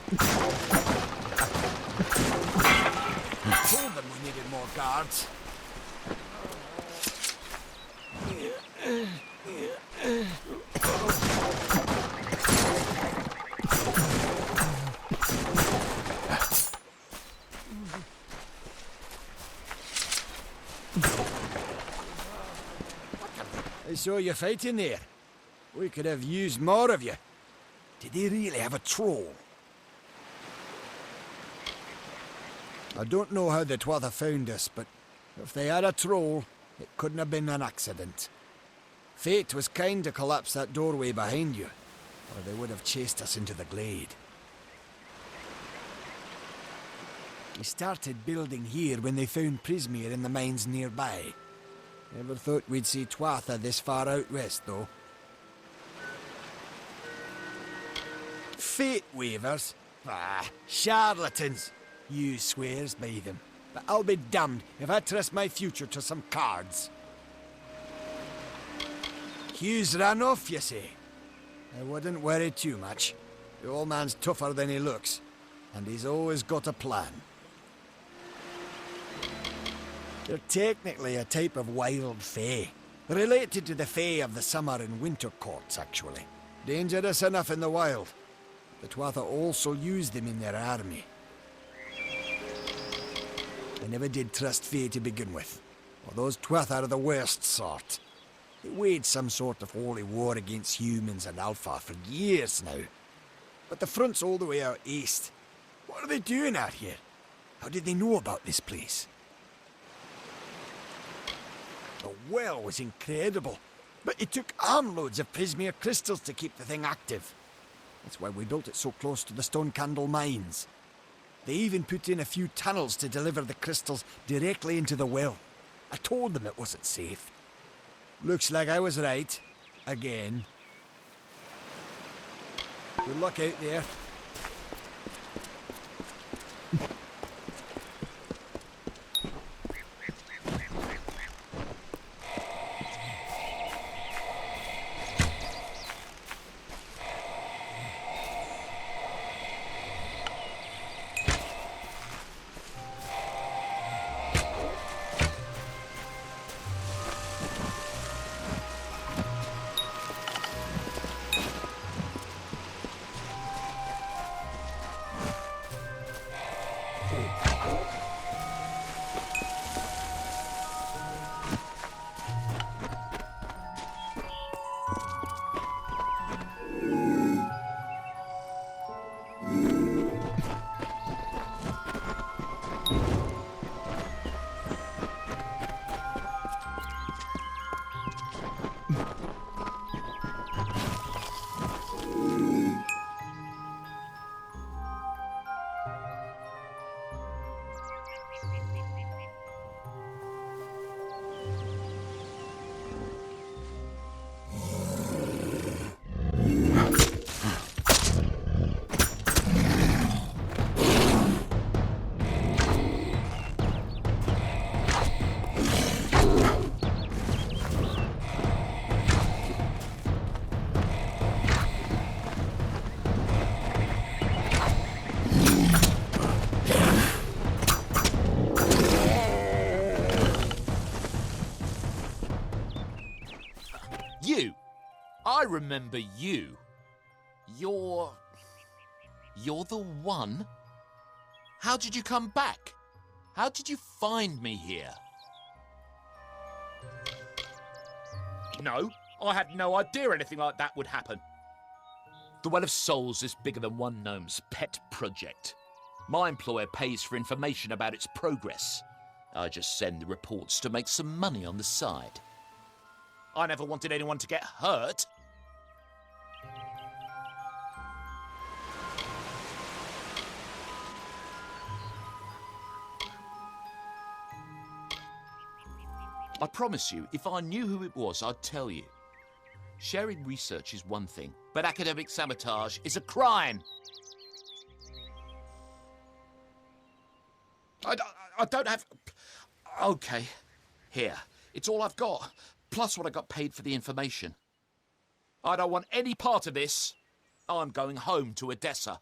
Told them we needed more guards. I saw you fighting there. We could have used more of you. Did they really have a troll? I don't know how the Twatha found us, but if they had a troll, it couldn't have been an accident. Fate was kind to collapse that doorway behind you, or they would have chased us into the glade. We started building here when they found Prismeer in the mines nearby. Never thought we'd see Twatha this far out west, though. Fate weavers? Ah, charlatans. You swears by them. But I'll be damned if I trust my future to some cards. Hugh's ran off, you say? I wouldn't worry too much. The old man's tougher than he looks, and he's always got a plan. They're technically a type of wild fae. Related to the fae of the summer and winter courts, actually. Dangerous enough in the wild. The Twatha also use them in their army. I never did trust fae to begin with. Well, those Twatha are the worst sort. They waged some sort of holy war against humans and Alpha for years now. But the front's all the way out east. What are they doing out here? How did they know about this place? The well was incredible, but it took armloads of Prismeer crystals to keep the thing active. That's why we built it so close to the Stone Candle mines. They even put in a few tunnels to deliver the crystals directly into the well. I told them it wasn't safe. Looks like I was right. Again. Good luck out there. I remember you. You're the one? How did you come back? How did you find me here? No, I had no idea anything like that would happen. The Well of Souls is bigger than one gnome's pet project. My employer pays for information about its progress. I just send the reports to make some money on the side. I never wanted anyone to get hurt. I promise you, if I knew who it was, I'd tell you. Sharing research is one thing, but academic sabotage is a crime. I don't have... Okay, here. It's all I've got, plus what I got paid for the information. I don't want any part of this. I'm going home to Odessa.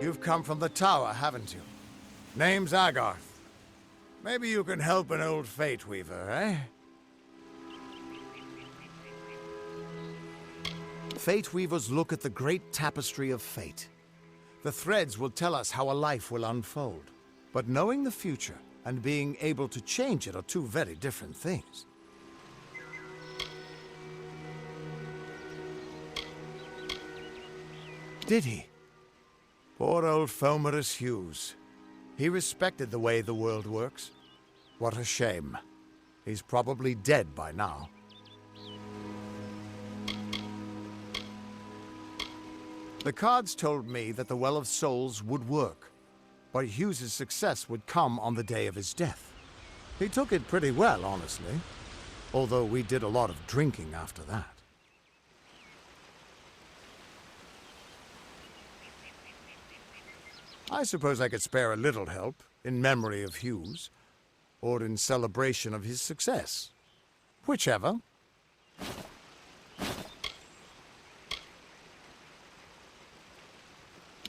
You've come from the tower, haven't you? Name's Agarth. Maybe you can help an old Fate Weaver, eh? Fate Weavers look at the great tapestry of fate. The threads will tell us how a life will unfold. But knowing the future and being able to change it are two very different things. Did he? Poor old Fomerus Hughes. He respected the way the world works. What a shame. He's probably dead by now. The cards told me that the Well of Souls would work, but Hughes's success would come on the day of his death. He took it pretty well, honestly, although we did a lot of drinking after that. I suppose I could spare a little help, in memory of Hughes, or in celebration of his success. Whichever.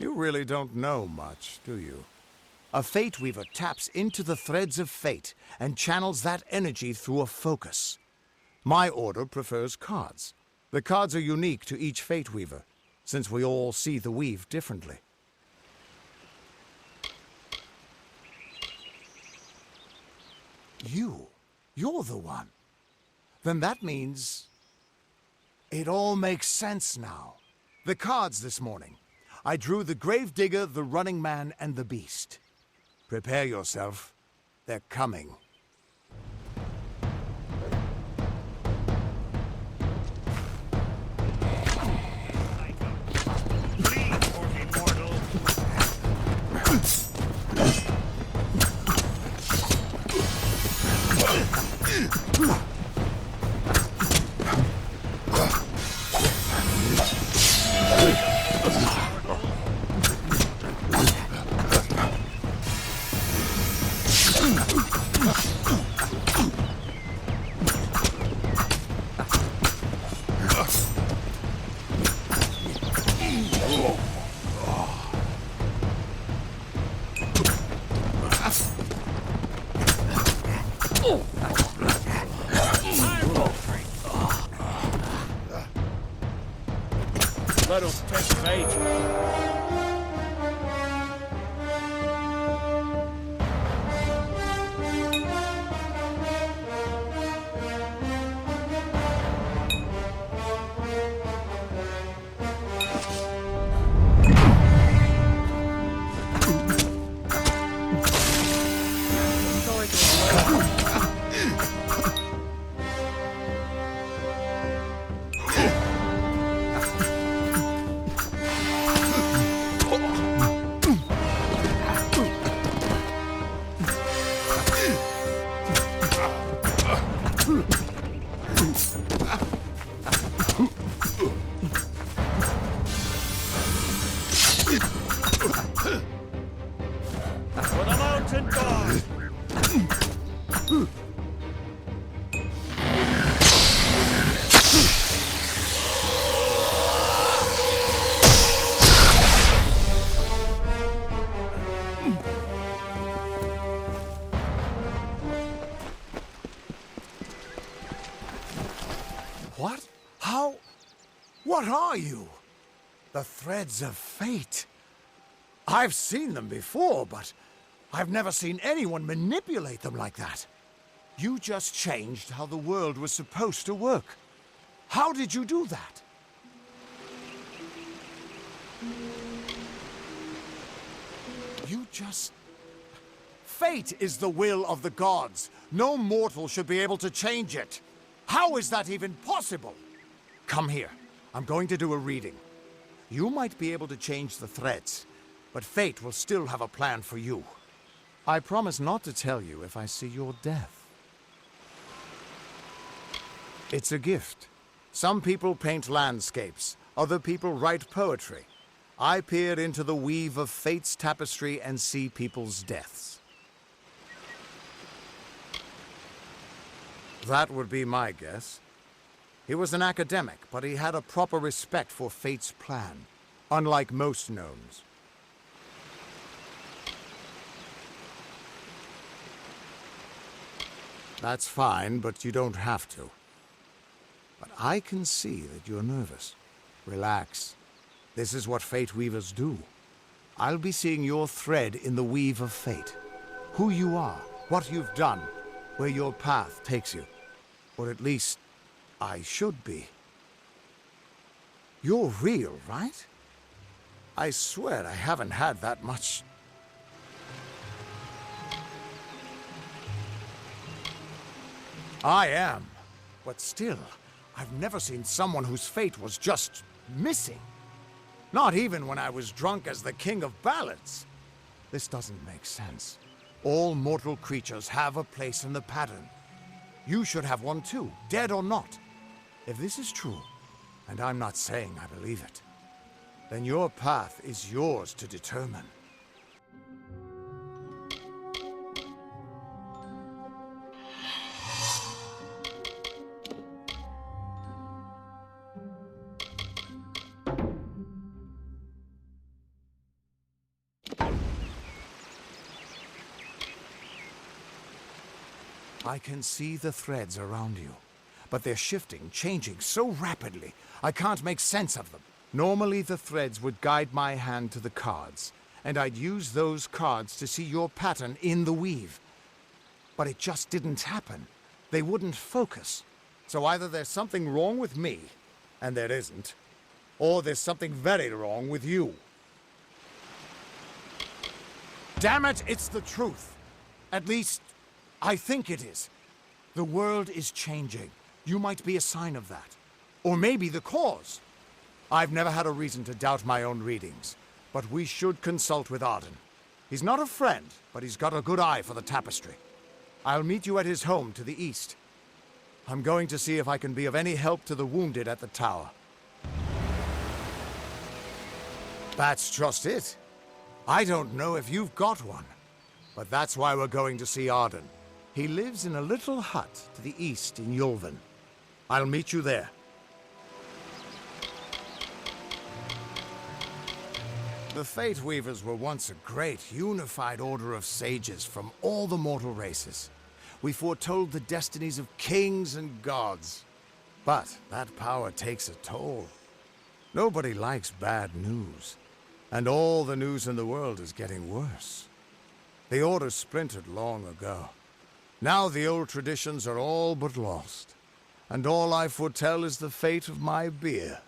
You really don't know much, do you? A Fate Weaver taps into the threads of fate and channels that energy through a focus. My order prefers cards. The cards are unique to each Fate Weaver, since we all see the weave differently. You're the one. Then that means... it all makes sense now. The cards this morning. I drew the Gravedigger, the Running Man, and the Beast. Prepare yourself. They're coming. Let us test fate. How? What are you? The threads of fate. I've seen them before, but I've never seen anyone manipulate them like that. You just changed how the world was supposed to work. How did you do that? You just... Fate is the will of the gods. No mortal should be able to change it. How is that even possible? Come here. I'm going to do a reading. You might be able to change the threads, but fate will still have a plan for you. I promise not to tell you if I see your death. It's a gift. Some people paint landscapes, other people write poetry. I peer into the weave of fate's tapestry and see people's deaths. That would be my guess. He was an academic, but he had a proper respect for fate's plan, unlike most gnomes. That's fine, but you don't have to. But I can see that you're nervous. Relax. This is what fate weavers do. I'll be seeing your thread in the weave of fate. Who you are, what you've done, where your path takes you. Or at least, I should be. You're real, right? I swear I haven't had that much... I am. But still, I've never seen someone whose fate was just missing. Not even when I was drunk as the king of ballads. This doesn't make sense. All mortal creatures have a place in the pattern. You should have one too, dead or not. If this is true, and I'm not saying I believe it, then your path is yours to determine. I can see the threads around you, but they're shifting, changing so rapidly, I can't make sense of them. Normally the threads would guide my hand to the cards, and I'd use those cards to see your pattern in the weave. But it just didn't happen. They wouldn't focus. So either there's something wrong with me, and there isn't, or there's something very wrong with you. Damn it, it's the truth. At least, I think it is. The world is changing. You might be a sign of that. Or maybe the cause. I've never had a reason to doubt my own readings, but we should consult with Arden. He's not a friend, but he's got a good eye for the tapestry. I'll meet you at his home to the east. I'm going to see if I can be of any help to the wounded at the tower. That's just it. I don't know if you've got one, but that's why we're going to see Arden. He lives in a little hut to the east in Yulven. I'll meet you there. The Fate Weavers were once a great, unified order of sages from all the mortal races. We foretold the destinies of kings and gods. But that power takes a toll. Nobody likes bad news. And all the news in the world is getting worse. The order splintered long ago. Now the old traditions are all but lost. And all I foretell is the fate of my beer.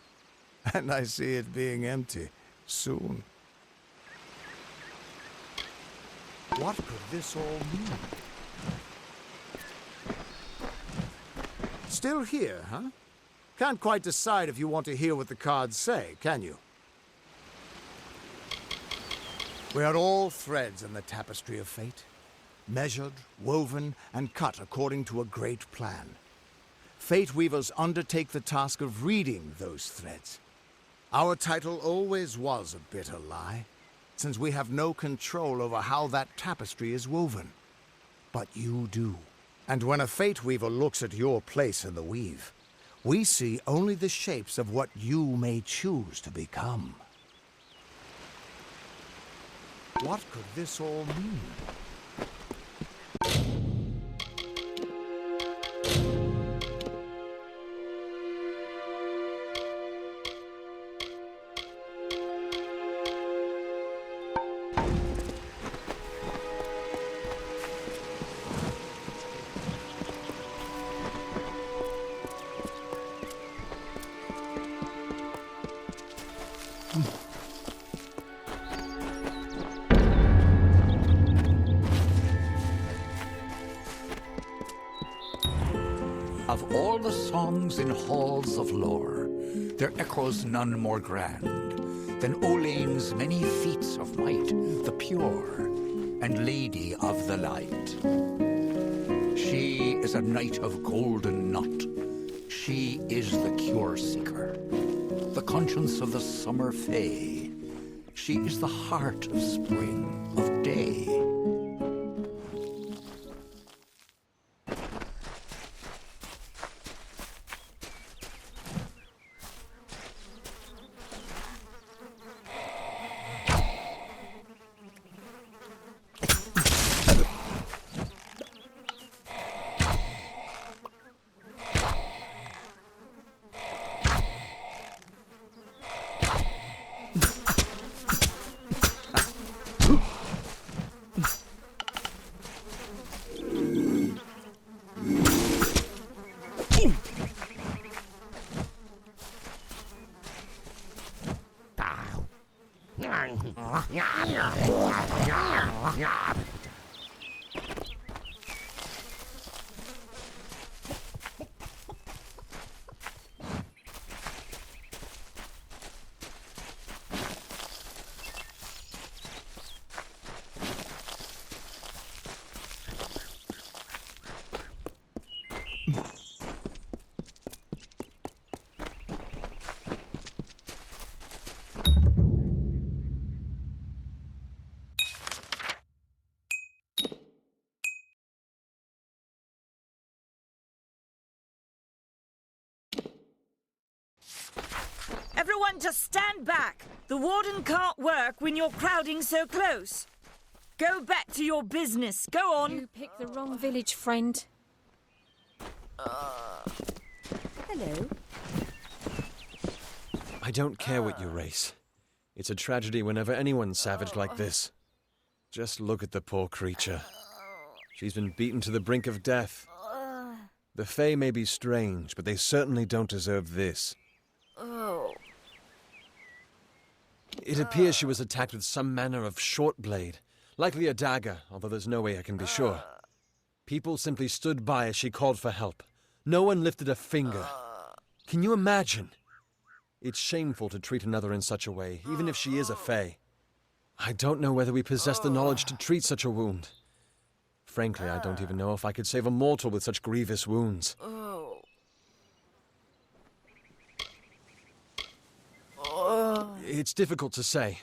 And I see it being empty soon. What could this all mean? Still here, huh? Can't quite decide if you want to hear what the cards say, can you? We are all threads in the tapestry of fate. Measured, woven, and cut according to a great plan. Fate Weavers undertake the task of reading those threads. Our title always was a bitter lie, since we have no control over how that tapestry is woven. But you do. And when a Fate Weaver looks at your place in the weave, we see only the shapes of what you may choose to become. What could this all mean? Of all the songs in halls of lore, there echoes none more grand than Olane's many feats of might, the pure and lady of the light. She is a knight of golden knot. She is the cure seeker, the conscience of the summer fae. She is the heart of spring, of day. Everyone just stand back. The warden can't work when you're crowding so close. Go back to your business. Go on. You picked the wrong village, friend. Hello. I don't care what you race. It's a tragedy whenever anyone's savage like this. Just look at the poor creature. She's been beaten to the brink of death. The Fae may be strange, but they certainly don't deserve this. It appears she was attacked with some manner of short blade, likely a dagger, although there's no way I can be sure. People simply stood by as she called for help. No one lifted a finger. Can you imagine? It's shameful to treat another in such a way, even if she is a Fae. I don't know whether we possess the knowledge to treat such a wound. Frankly, I don't even know if I could save a mortal with such grievous wounds. It's difficult to say.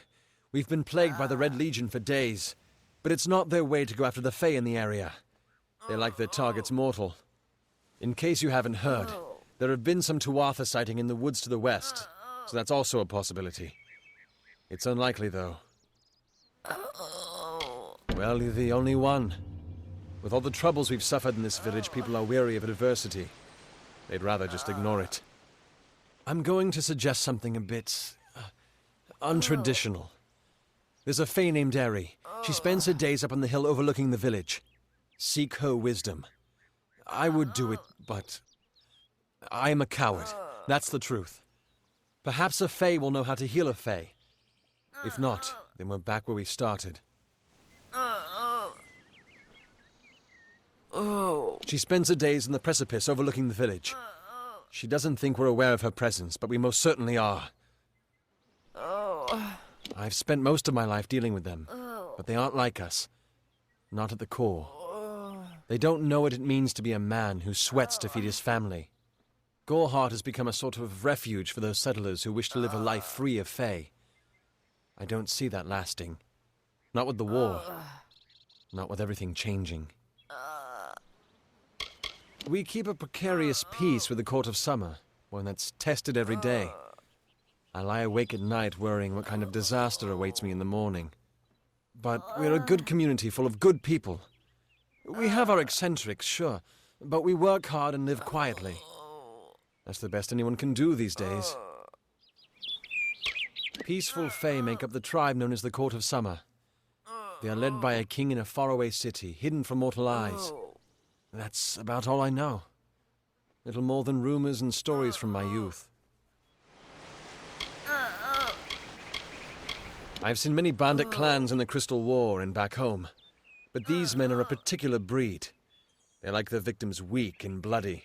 We've been plagued by the Red Legion for days, but it's not their way to go after the Fae in the area. They like their targets mortal. In case you haven't heard, there have been some Tuatha sighting in the woods to the west, so that's also a possibility. It's unlikely, though. Well, you're the only one. With all the troubles we've suffered in this village, people are weary of adversity. They'd rather just ignore it. I'm going to suggest something a bit untraditional. There's a Fae named Eri. She spends her days up on the hill overlooking the village. Seek her wisdom. I would do it, but I am a coward. That's the truth. Perhaps a Fae will know how to heal a Fae. If not, then we're back where we started. She spends her days on the precipice overlooking the village. She doesn't think we're aware of her presence, but we most certainly are. I've spent most of my life dealing with them, but they aren't like us. Not at the core. They don't know what it means to be a man who sweats to feed his family. Goreheart has become a sort of refuge for those settlers who wish to live a life free of Fae. I don't see that lasting. Not with the war. Not with everything changing. We keep a precarious peace with the Court of Summer, one that's tested every day. I lie awake at night worrying what kind of disaster awaits me in the morning. But we're a good community full of good people. We have our eccentrics, sure, but we work hard and live quietly. That's the best anyone can do these days. Peaceful Fae make up the tribe known as the Court of Summer. They are led by a king in a faraway city, hidden from mortal eyes. That's about all I know. Little more than rumors and stories from my youth. I've seen many bandit clans in the Crystal War and back home, but these men are a particular breed. They like their victims weak and bloody.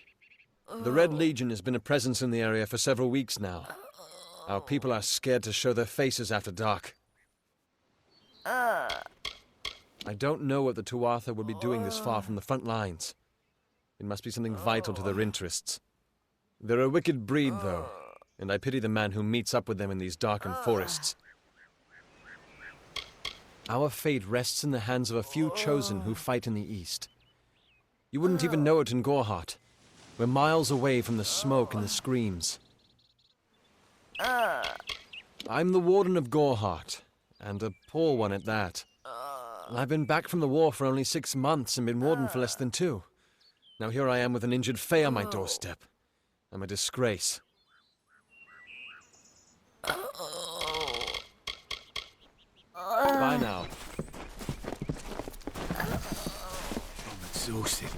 The Red Legion has been a presence in the area for several weeks now. Our people are scared to show their faces after dark. I don't know what the Tuatha would be doing this far from the front lines. It must be something vital to their interests. They're a wicked breed, though, and I pity the man who meets up with them in these darkened forests. Our fate rests in the hands of a few chosen who fight in the east. You wouldn't even know it in Gorhart. We're miles away from the smoke and the screams. I'm the Warden of Gorhart, and a poor one at that. I've been back from the war for only 6 months and been Warden for less than 2. Now here I am with an injured Fae on my doorstep. I'm a disgrace. Bye now. I'm exhausted.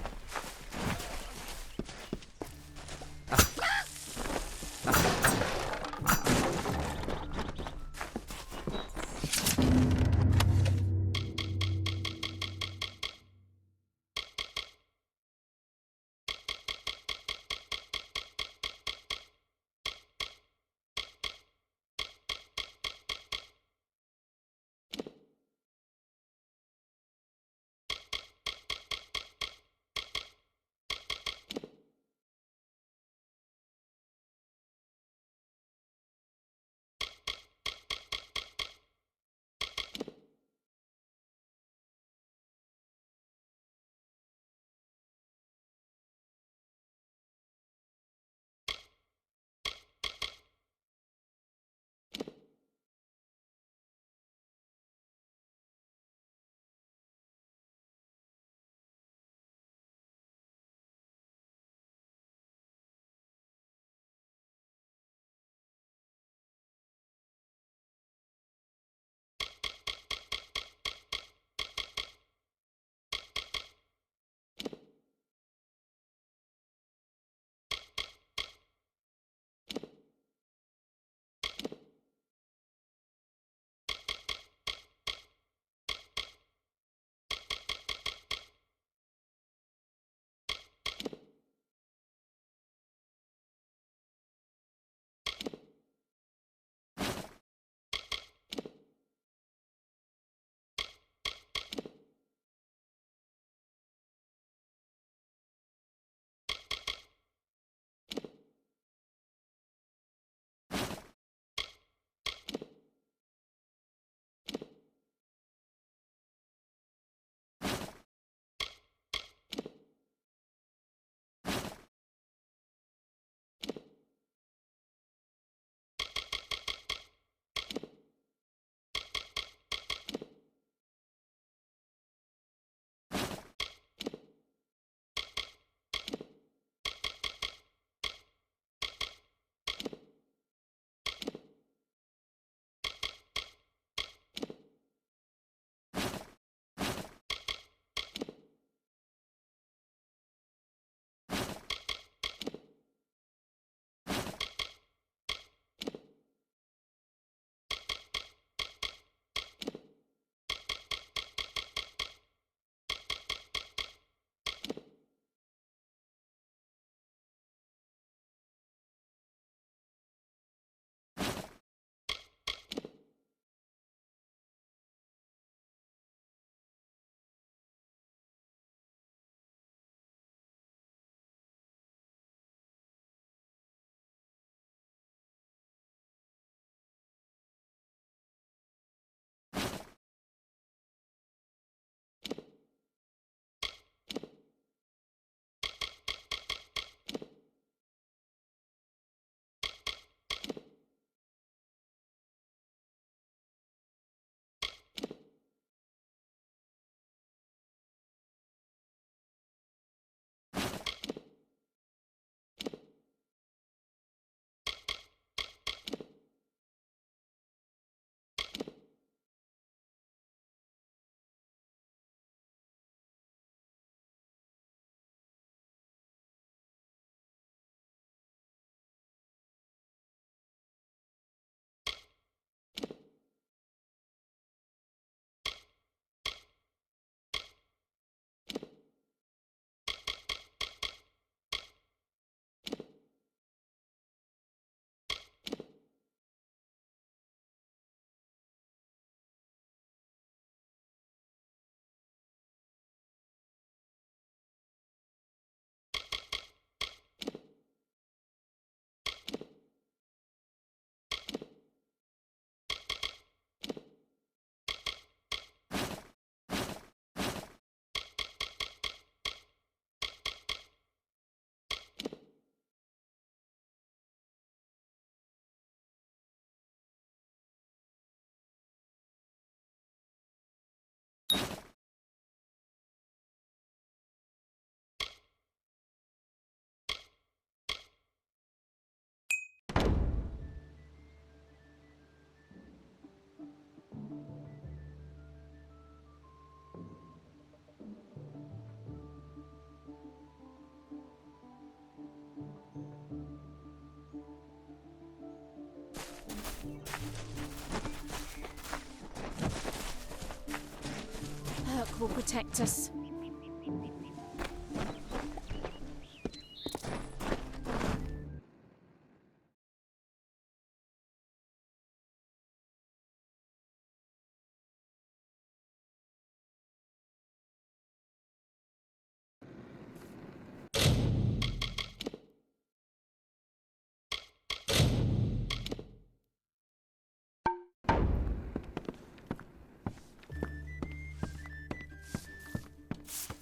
protect us.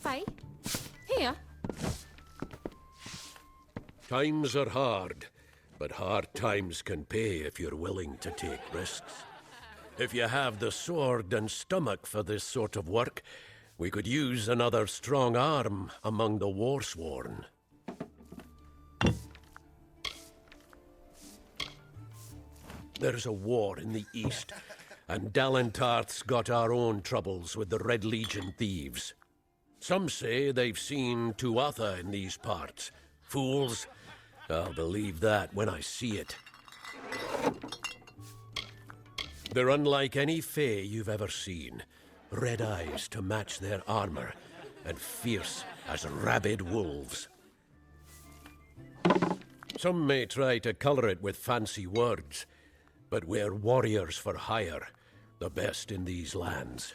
Faye? Here? Times are hard, but hard times can pay if you're willing to take risks. If you have the sword and stomach for this sort of work, we could use another strong arm among the warsworn. There's a war in the east, and Dalentarth's got our own troubles with the Red Legion thieves. Some say they've seen Tuatha in these parts. Fools. I'll believe that when I see it. They're unlike any fae you've ever seen. Red eyes to match their armor, and fierce as rabid wolves. Some may try to color it with fancy words, but we're warriors for hire, the best in these lands.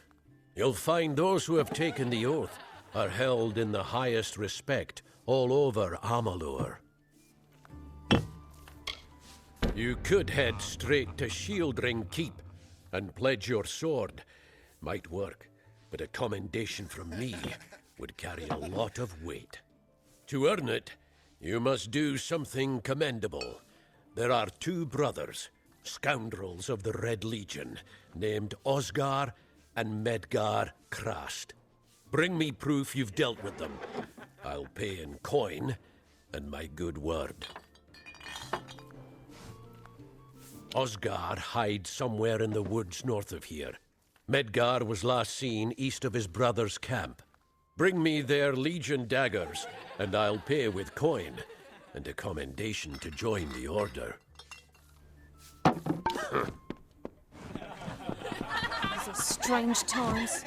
You'll find those who have taken the oath are held in the highest respect all over Amalur. You could head straight to Shieldring Keep and pledge your sword. Might work, but a commendation from me would carry a lot of weight. To earn it, you must do something commendable. There are two brothers, scoundrels of the Red Legion, named Osgar and Medgar Krast. Bring me proof you've dealt with them. I'll pay in coin and my good word. Osgar hides somewhere in the woods north of here. Medgar was last seen east of his brother's camp. Bring me their Legion daggers, and I'll pay with coin, and a commendation to join the order. These are strange times.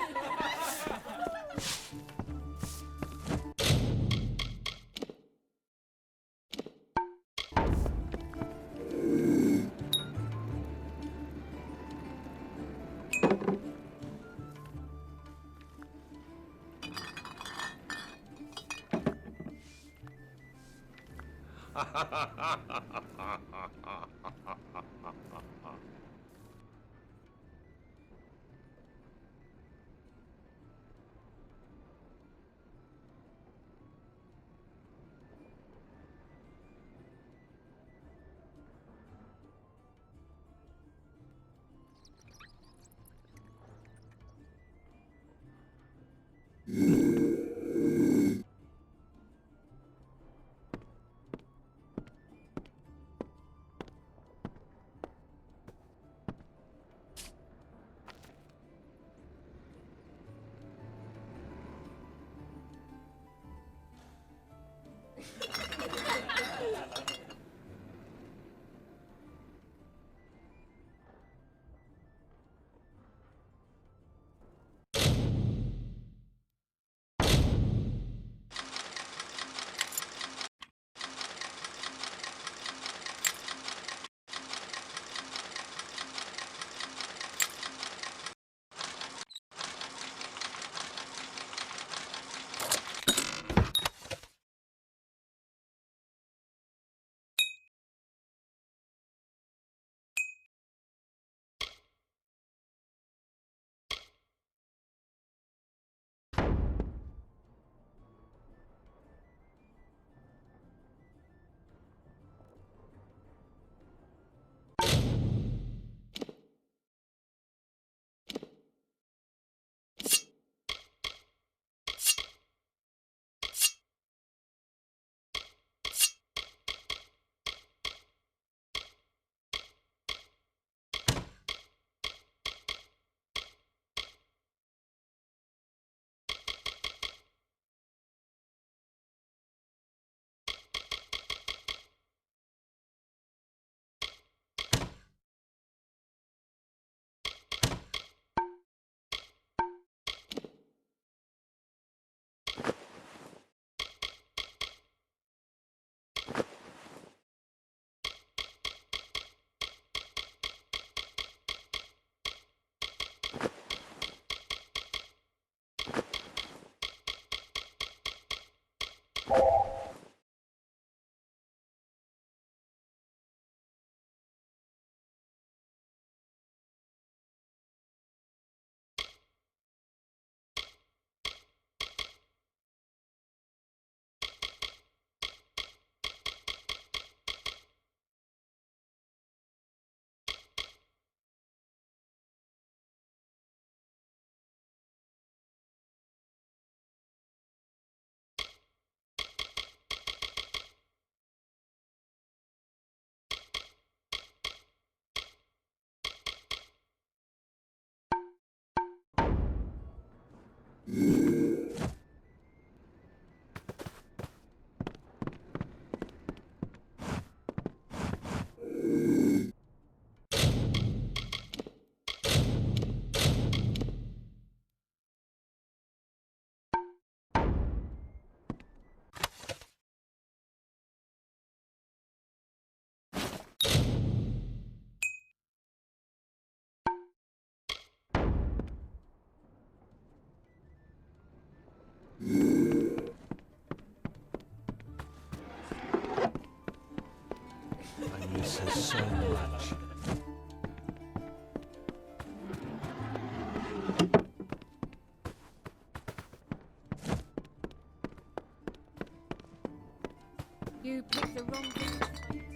misses so much. You picked the wrong thing to fight.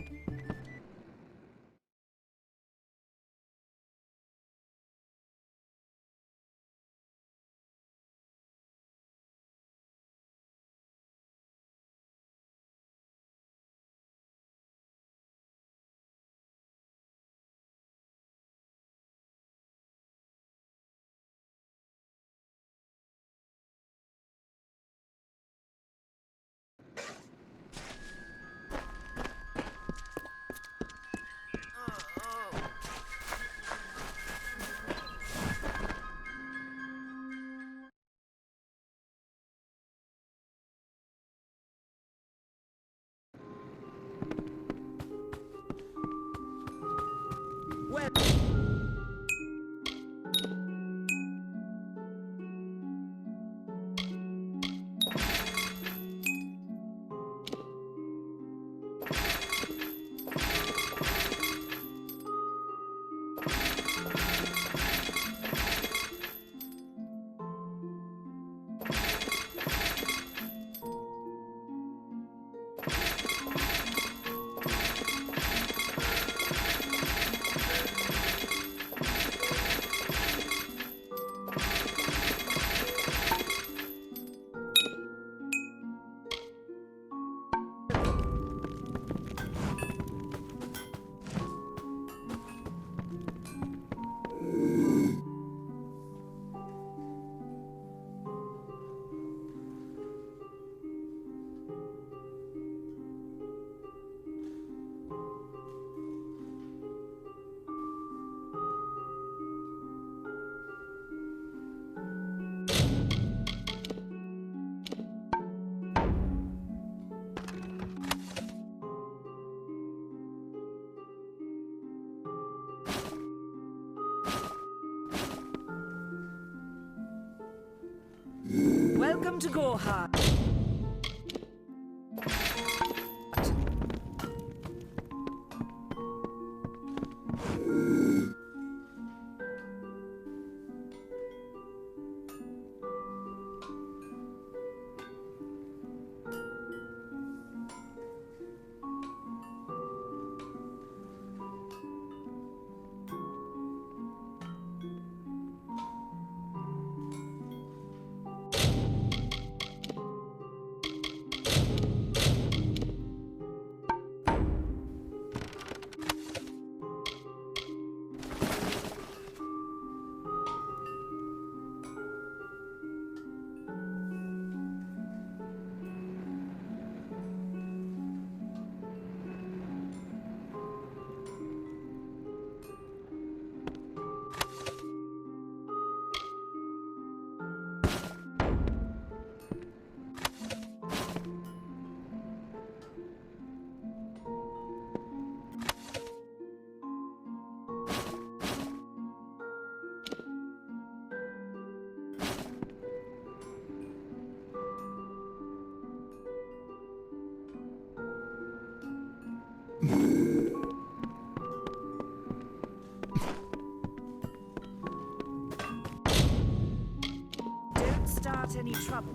Welcome to Gorhard. Don't start any trouble.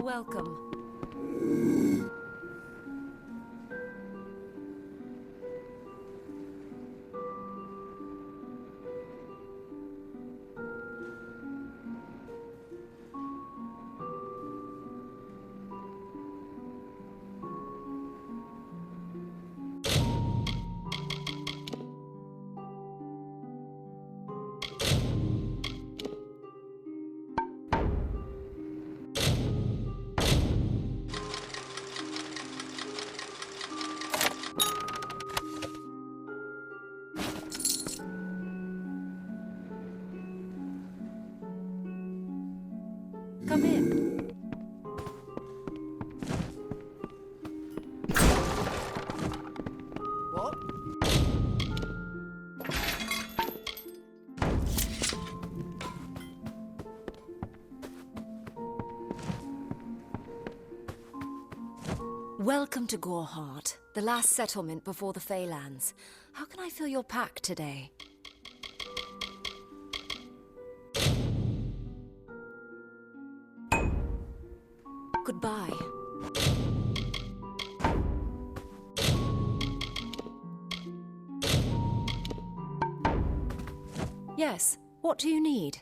Welcome. Come in. What? Welcome to Goreheart, the last settlement before the Feylands. How can I fill your pack today? Goodbye. Yes, what do you need?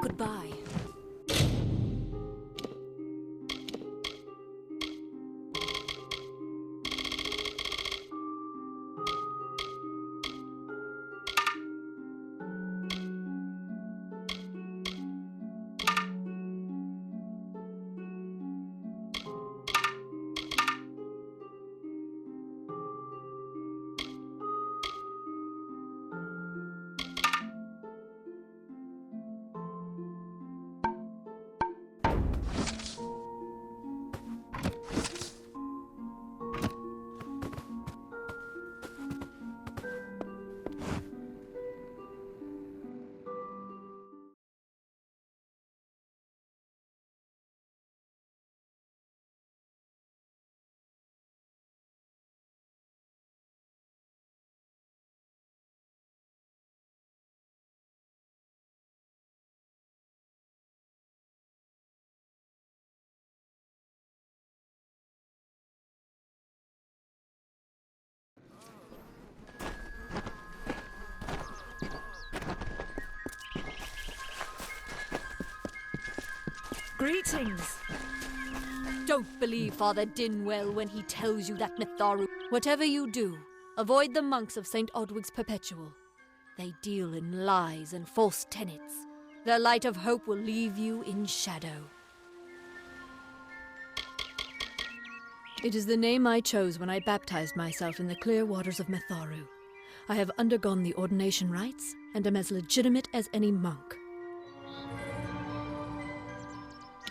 Goodbye. Greetings. Don't believe Father Dinwell when he tells you that Mitharu. Whatever you do, avoid the monks of St. Odwig's Perpetual. They deal in lies and false tenets. Their light of hope will leave you in shadow. It is the name I chose when I baptized myself in the clear waters of Mitharu. I have undergone the ordination rites and am as legitimate as any monk.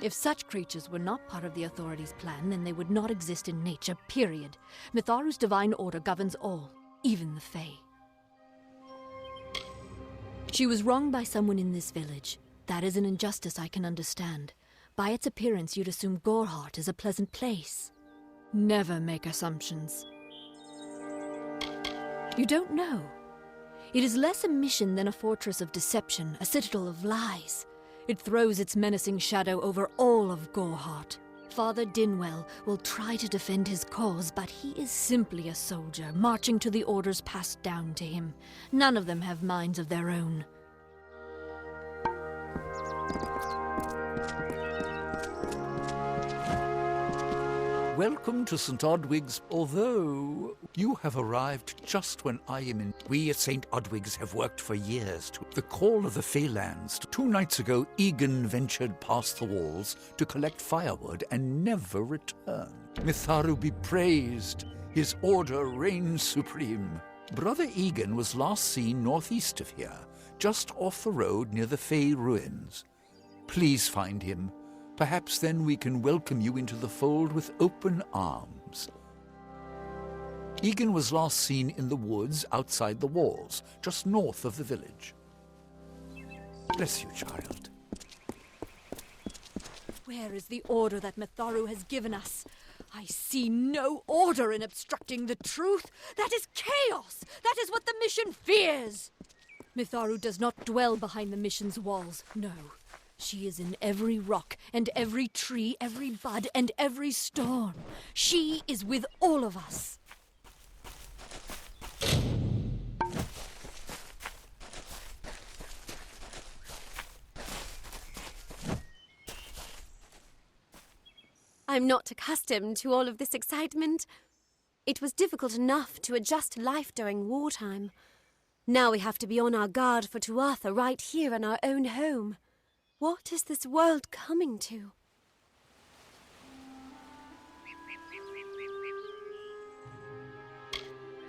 If such creatures were not part of the authorities' plan, then they would not exist in nature, period. Mitharu's divine order governs all, even the Fae. She was wronged by someone in this village. That is an injustice I can understand. By its appearance, you'd assume Goreheart is a pleasant place. Never make assumptions. You don't know. It is less a mission than a fortress of deception, a citadel of lies. It throws its menacing shadow over all of Goreheart. Father Dinwell will try to defend his cause, but he is simply a soldier, marching to the orders passed down to him. None of them have minds of their own. Welcome to St. Odwig's, although you have arrived just when I am in. We at St. Odwig's have worked for years to the call of the Feylands. 2 nights ago, Egan ventured past the walls to collect firewood and never returned. Mitharu be praised. His order reigns supreme. Brother Egan was last seen northeast of here, just off the road near the Fey ruins. Please find him. Perhaps then we can welcome you into the fold with open arms. Egan was last seen in the woods outside the walls, just north of the village. Bless you, child. Where is the order that Mitharu has given us? I see no order in obstructing the truth. That is chaos. That is what the mission fears. Mitharu does not dwell behind the mission's walls. No. She is in every rock and every tree, every bud and every storm. She is with all of us. I'm not accustomed to all of this excitement. It was difficult enough to adjust to life during wartime. Now we have to be on our guard for Tuatha right here in our own home. What is this world coming to?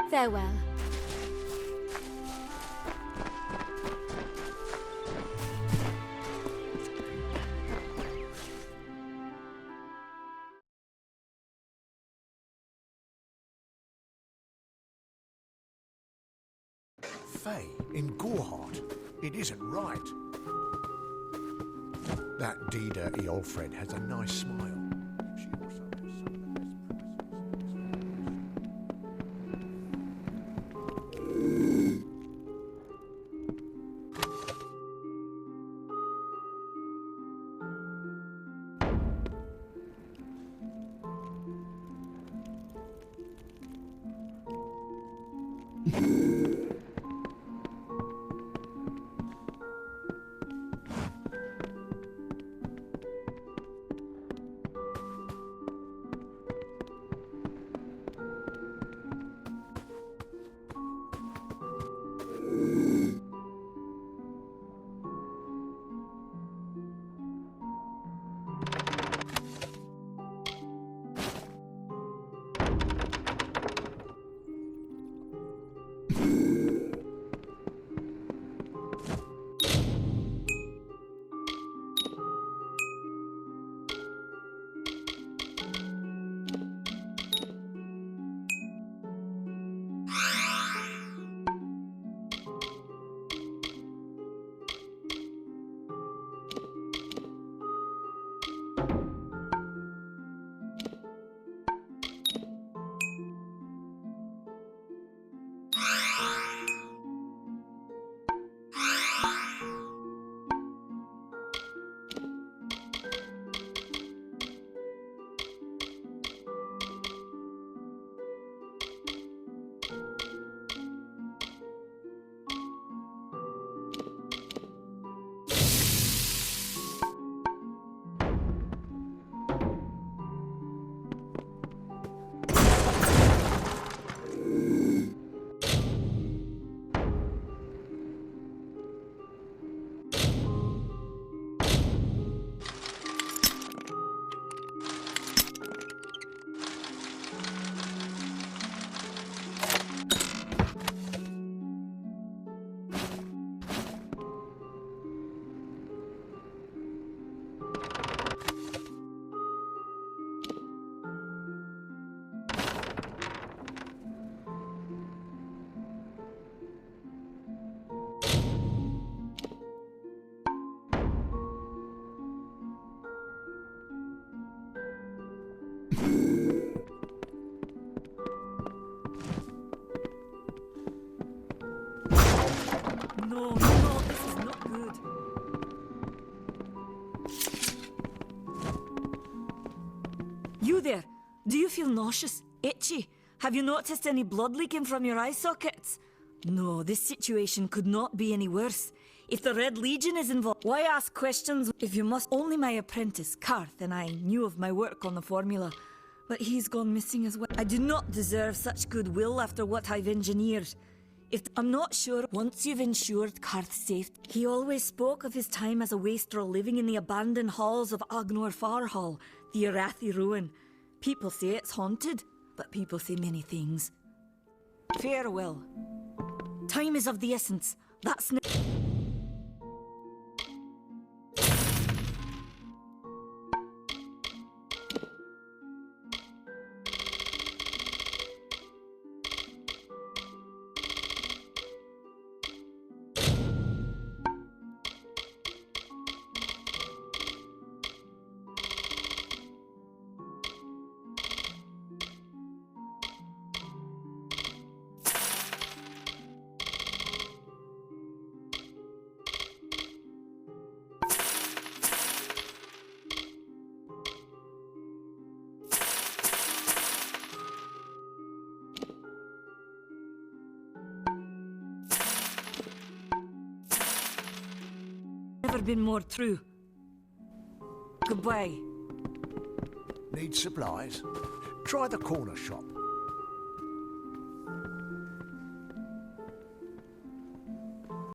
Farewell. Faye, in Gorehart. It isn't right. That Dida Eolfred has a nice smile. She also has some of the No, this is not good. You there, do you feel nauseous, itchy? Have you noticed any blood leaking from your eye sockets? No, this situation could not be any worse. If the Red Legion is involved, why ask questions if you must? Only my apprentice, Karth, and I knew of my work on the formula. But he's gone missing as well. I do not deserve such goodwill after what I've engineered. I'm not sure, once you've ensured Karth's safety. He always spoke of his time as a wastrel living in the abandoned halls of Agnor Farhall, the Arathi ruin. People say it's haunted, but people say many things. Farewell. Time is of the essence. That's never been more true. Goodbye. Need supplies? Try the corner shop.